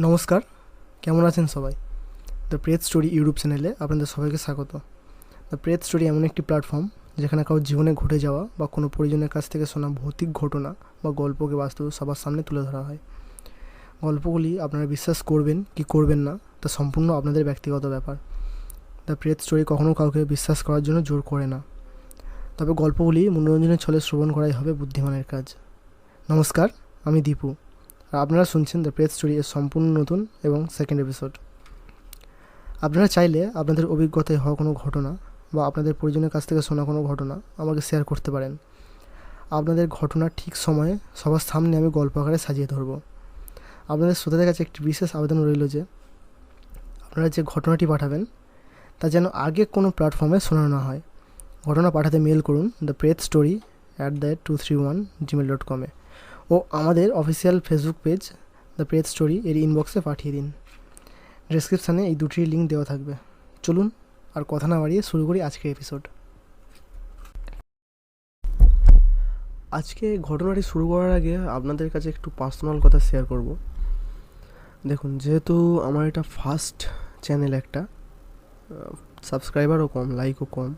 নমস্কার, কেমন আছেন সবাই? দ্য প্রেত স্টোরি ইউটিউব চ্যানেলে আপনাদের সবাইকে স্বাগত। দ্য প্রেত স্টোরি এমন একটি প্ল্যাটফর্ম যেখানে কারোর জীবনে ঘটে যাওয়া বা কোনো পরিজনের কাছ থেকে শোনা ভৌতিক ঘটনা বা গল্পকে বাস্তব সবার সামনে তুলে ধরা হয়। গল্পগুলি আপনারা বিশ্বাস করবেন কি করবেন না তা সম্পূর্ণ আপনাদের ব্যক্তিগত ব্যাপার। দ্য প্রেত স্টোরি কখনও কাউকে বিশ্বাস করার জন্য জোর করে না, তবে গল্পগুলি মনোরঞ্জনের ছলে শ্রবণ করাই হবে বুদ্ধিমানের কাজ। নমস্কার, আমি দীপু, আর আপনারা শুনছেন দ্য প্রেত স্টোরি এর সম্পূর্ণ নতুন এবং সেকেন্ড এপিসোড। আপনারা চাইলে আপনাদের অভিজ্ঞতায় হওয়া কোনো ঘটনা বা আপনাদের পরিজনের কাছ থেকে শোনা কোনো ঘটনা আমাকে শেয়ার করতে পারেন। আপনাদের ঘটনা ঠিক সময়ে সবার সামনে আমি গল্প আকারে সাজিয়ে ধরব। আপনাদের শ্রোতাদের কাছে একটি বিশেষ আবেদন রইল যে আপনারা যে ঘটনাটি পাঠাবেন তা যেন আগে কোনো প্ল্যাটফর্মে শোনানো না হয়। ঘটনা পাঠাতে মেল করুন theprethstory@231gmail.com-এ ও আমাদের অফিসিয়াল ফেসবুক পেজ দ্য প্রেত স্টোরি এর ইনবক্সে পাঠিয়ে দিন। ডেসক্রিপশানে এই দুটির লিঙ্ক দেওয়া থাকবে। চলুন আর কথা না বাড়িয়ে শুরু করি আজকের এপিসোড। আজকে ঘটনাটি শুরু করার আগে আপনাদের কাছে একটু পার্সোনাল কথা শেয়ার করব। দেখুন, যেহেতু আমার এটা ফার্স্ট চ্যানেল, একটা সাবস্ক্রাইবারও কম, লাইকও কম,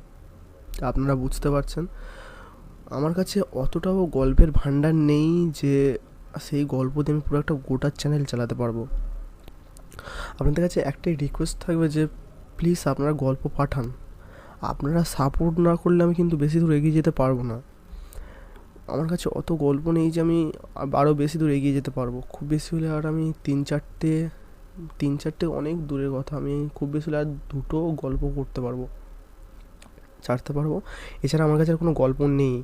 আপনারা বুঝতে পারছেন আমার কাছে অতটাও গল্পের ভাণ্ডার নেই যে সেই গল্প দিয়ে আমি পুরো একটা গোটা চ্যানেল চালাতে পারবো। আপনাদের কাছে একটাই রিকোয়েস্ট থাকবে যে প্লিজ আপনারা গল্প পাঠান। আপনারা সাপোর্ট না করলে আমি কিন্তু বেশি দূর এগিয়ে যেতে পারবো না। আমার কাছে অত গল্প নেই যে আমি আরও বেশি দূর এগিয়ে যেতে পারবো। খুব বেশি হলে আর আমি তিন চারটে অনেক দূরের কথা, আমি খুব বেশি হলে আর দুটো গল্প করতে পারবো, ছাড়তে পারবো। এছাড়া আমার কাছে আর কোনো গল্প নেই,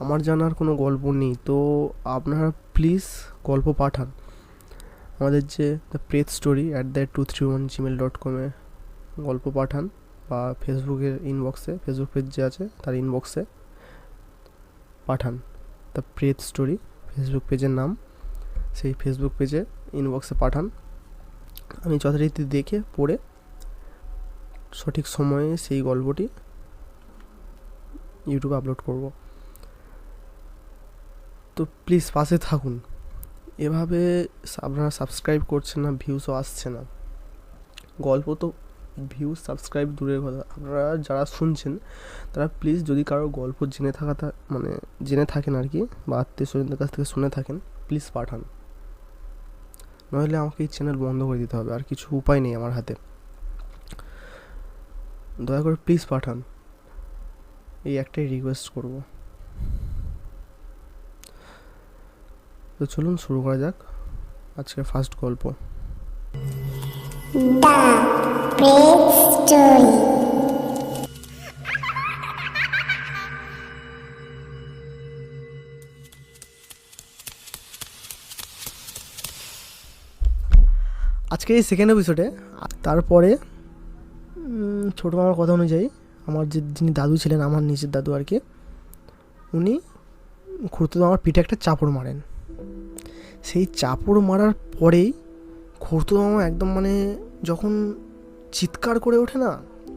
আমার জানার কোনো গল্প নেই। তো আপনারা প্লিজ গল্প পাঠান। আমাদের যে দ্য প্রেত স্টোরি @231gmail.com-এ গল্প পাঠান, বা ফেসবুকের ইনবক্সে, ফেসবুক পেজ যে আছে তার ইনবক্সে পাঠান। দ্য প্রেত স্টোরি ফেসবুক পেজের নাম, সেই ফেসবুক পেজে ইনবক্সে পাঠান। আমি যথারীতি দেখে পড়ে সঠিক সময়ে সেই গল্পটি ইউটিউবে আপলোড করব। তো প্লিজ পাশে থাকুন। এভাবে আপনারা সাবস্ক্রাইব করছেন না, ভিউসও আসছে না। গল্প তো ভিউজ সাবস্ক্রাইব দূরের কথা, আপনারা যারা শুনছেন তারা প্লিজ যদি কারো গল্প জেনে থাকেন আর কি, বা আত্মীয় স্বজনদের কাছ থেকে শুনে থাকেন, প্লিজ পাঠান। নইলে আমাকে এই চ্যানেল বন্ধ করে দিতে হবে, আর কিছু উপায় নেই আমার হাতে। দয়া করে প্লিজ পাঠান, এই একটাই রিকোয়েস্ট করব। তো চলুন শুরু করা যাক আজকের ফার্স্ট গল্প। The Great Story. আজকের এই সেকেন্ড এপিসোডে তারপরে ছোটো মামার কথা অনুযায়ী আমার যিনি দাদু ছিলেন, আমার নিজের দাদু আর কি, উনি খুড়তো মামার পিঠে একটা চাপড় মারেন। সেই চাপড় মারার পরেই খুড়তো মামা একদম যখন চিৎকার করে ওঠে না,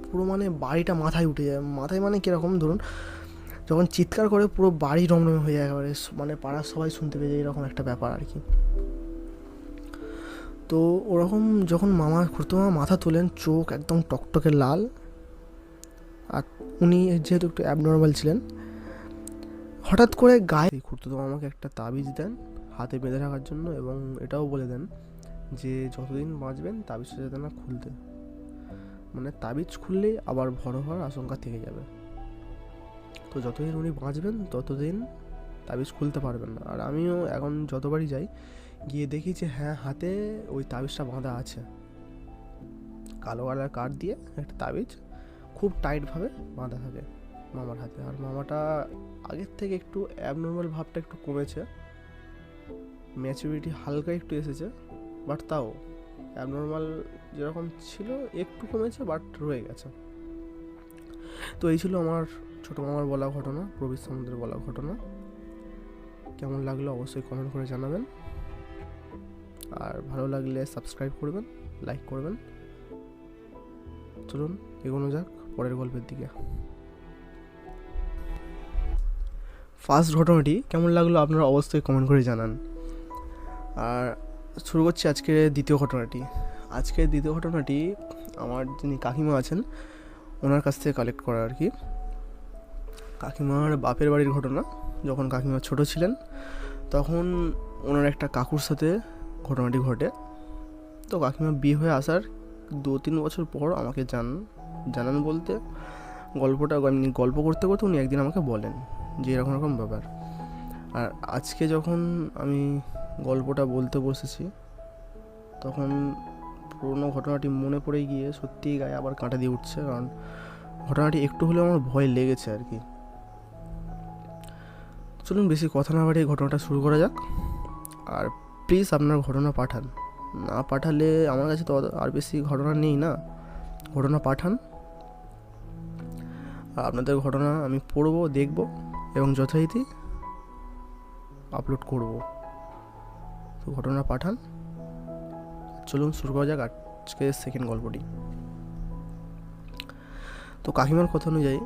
পুরো বাড়িটা মাথায় উঠে যায়। মাথায় কীরকম ধরুন, যখন চিৎকার করে পুরো বাড়ি রমরমে হয়ে যায় একেবারে, পাড়ার সবাই শুনতে পেয়ে যায়, এরকম একটা ব্যাপার আর কি। তো ওরকম যখন খুড়তো মামা মাথা তোলেন, চোখ একদম টকটকে লাল, আর উনি যেহেতু একটু অ্যাবনর্মাল ছিলেন, হঠাৎ করে গায়ে খুড়তো মামাকে একটা তাবিজ দেন হাতে বেঁধে রাখার জন্য, এবং এটাও বলে দেন যে যতদিন বাঁচবেন তাবিজটা যাতে না খুলতে, তাবিজ খুললেই আবার বড় হওয়ার আশঙ্কা থেকে যাবে। তো যতদিন উনি বাঁচবেন ততদিন তাবিজ খুলতে পারবেন না। আর আমিও এখন যতবারই যাই গিয়ে দেখি যে হ্যাঁ, হাতে ওই তাবিজটা বাঁধা আছে, কালো কালার কাঠ দিয়ে একটা তাবিজ খুব টাইটভাবে বাঁধা থাকে মামার হাতে। আর মামাটা আগের থেকে একটু অ্যাবনর্মাল ভাবটা একটু কমেছে, ম্যাচুরিটি হালকা একটু এসেছে, বাট তাও অ্যাবনর্মাল যেরকম ছিল একটু কমেছে, বাট রয়ে গেছে। তো এই ছিল আমার ছোটো মামার বলা ঘটনা, প্রবীর সামন্তের বলা ঘটনা। কেমন লাগলো অবশ্যই কমেন্ট করে জানাবেন, আর ভালো লাগলে সাবস্ক্রাইব করবেন, লাইক করবেন। চলুন এগোনো যাক পরের গল্পের দিকে। ফার্স্ট ঘটনাটি কেমন লাগলো আপনারা অবশ্যই কমেন্ট করে জানান। আর শুরু করছি আজকের দ্বিতীয় ঘটনাটি। আজকের দ্বিতীয় ঘটনাটি আমার যিনি কাকিমা আছেন ওনার কাছ থেকে কালেক্ট করা আর কি। কাকিমার বাপের বাড়ির ঘটনা। যখন কাকিমা ছোট ছিলেন তখন ওনার একটা কাকুর সাথে ঘটনাটি ঘটে। তো কাকিমা বিয়ে হয়ে আসার 2-3 বছর পর আমাকে জানান বলতে গল্পটা এমনি গল্প করতে করতে উনি একদিন আমাকে বলেন যে এরকম এরকম ব্যাপার। আর আজকে যখন আমি গল্পটা বলতে বসেছি তখন পুরোনো ঘটনাটি মনে পড়ে গিয়ে সত্যিই গায়ে আবার কাঁটা দিয়ে উঠছে, কারণ ঘটনাটি একটু হলেও আমার ভয় লেগেছে আর কি। চলুন বেশি কথা না বাড়িয়ে ঘটনাটা শুরু করা যাক। আর প্লিজ আপনার ঘটনা পাঠান, না পাঠালে আমার কাছে তো আর বেশি ঘটনা নেই না, ঘটনা পাঠান। আর আপনাদের ঘটনা আমি পড়বো, দেখব এবং যথারীতি আপলোড করব। তো ঘটনা পাঠান। চলুন শুরু করা যাক আজকে সেকেন্ড গল্পটি। তো কাকিমার কথা অনুযায়ী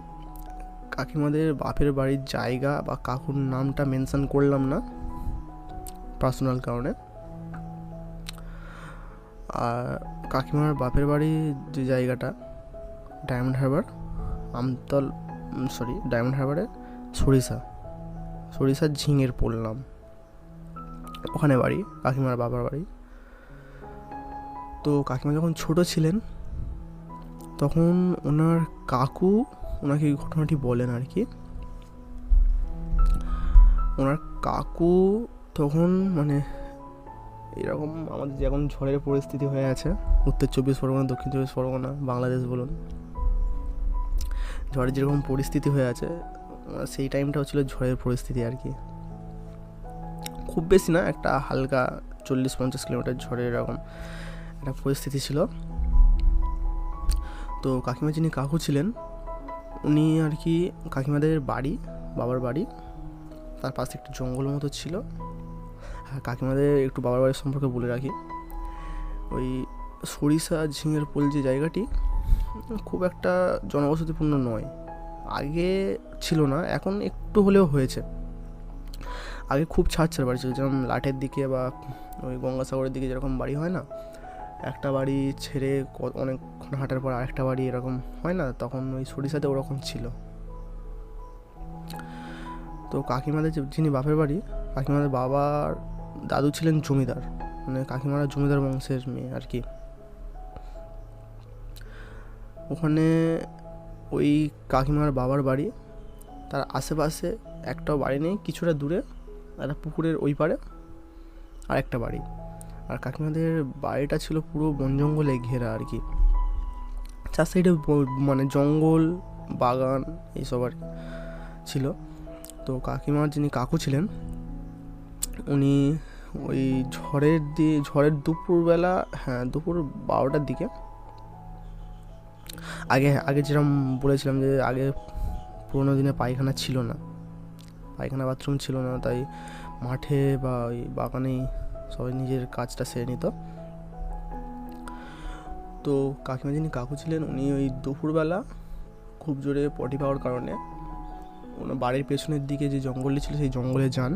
কাকিমাদের বাপের বাড়ির জায়গা বা কাকুর নামটা মেনশন করলাম না পার্সোনাল কারণে। আর কাকিমার বাপের বাড়ির যে জায়গাটা ডায়মন্ড হারবার ডায়মন্ড হারবারে সরিষা ঝিঙের পোল, ওখানে বাড়ি কাকিমার বাবার বাড়ি। তো কাকিমা যখন ছোট ছিলেন তখন ওনার কাকু ওনাকে এই ঘটনাটি বলেন আর কি। ওনার কাকু তখন মানে এরকম আমাদের যেমন ঝড়ের পরিস্থিতি হয়ে আছে উত্তর 24 পরগনা, দক্ষিণ 24 পরগনা, বাংলাদেশ বলুন, ঝড়ের যেরকম পরিস্থিতি হয়ে আছে সেই টাইমটাও ছিল ঝড়ের পরিস্থিতি আর কি। খুব বেশি না, একটা হালকা 40-50 কিলোমিটার ঝড়ের এরকম একটা পরিস্থিতি ছিল। তো কাকিমা যিনি কাকু ছিলেন উনি আর কি, কাকিমাদের বাড়ি বাবার বাড়ি তার পাশে একটু জঙ্গল মতো ছিল। আর কাকিমাদের একটু বাবার বাড়ির সম্পর্কে বলে রাখি, ওই সরিষা ঝিঙের পোল যে জায়গাটি খুব একটা জনবসতিপূর্ণ নয়, আগে ছিল না, এখন একটু হলেও হয়েছে। আগে খুব ছাড় বাড়ি ছিল, যেমন লাটের দিকে বা ওই গঙ্গাসাগরের দিকে যেরকম বাড়ি হয় না, একটা বাড়ি ছেড়ে অনেকক্ষণ হাঁটার পর আরেকটা বাড়ি এরকম হয় না, তখন ওই সরিষাতে ওরকম ছিল। তো কাকিমাদের যিনি বাপের বাড়ি, কাকিমাদের বাবার দাদু ছিলেন জমিদার, মানে কাকিমারা জমিদার বংশের মেয়ে আর কি। ওখানে ওই কাকিমার বাবার বাড়ি, তার আশেপাশে একটাও বাড়ি নেই, কিছুটা দূরে একটা পুকুরের ওই পারে আর একটা বাড়ি। আর কাকিমাদের বাড়িটা ছিল পুরো বন জঙ্গলে ঘেরা আর কি, চার সাইডে মানে জঙ্গল বাগান এইসব আর ছিল। তো কাকিমার যিনি কাকু ছিলেন উনি ওই ঝড়ের দুপুরবেলা, দুপুর 12টার দিকে, আগে যেরকম বলেছিলাম যে আগে পুরোনো দিনে পায়খানা বাথরুম ছিল না, তাই মাঠে বা ওই বাগানেই সবাই নিজের কাজটা সেরে নিত। তো কাকিমা যিনি কাকু ছিলেন উনি ওই দুপুরবেলা খুব জোরে পটি পাওয়ার কারণে ওনার বাড়ির পেছনের দিকে যে জঙ্গলটি ছিল সেই জঙ্গলে যান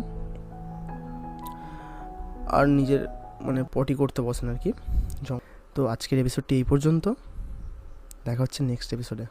আর নিজের মানে পটি করতে বসেন আর কি। তো আজকের এপিসোডটি এই পর্যন্ত, দেখা হচ্ছে নেক্সট এপিসোডে।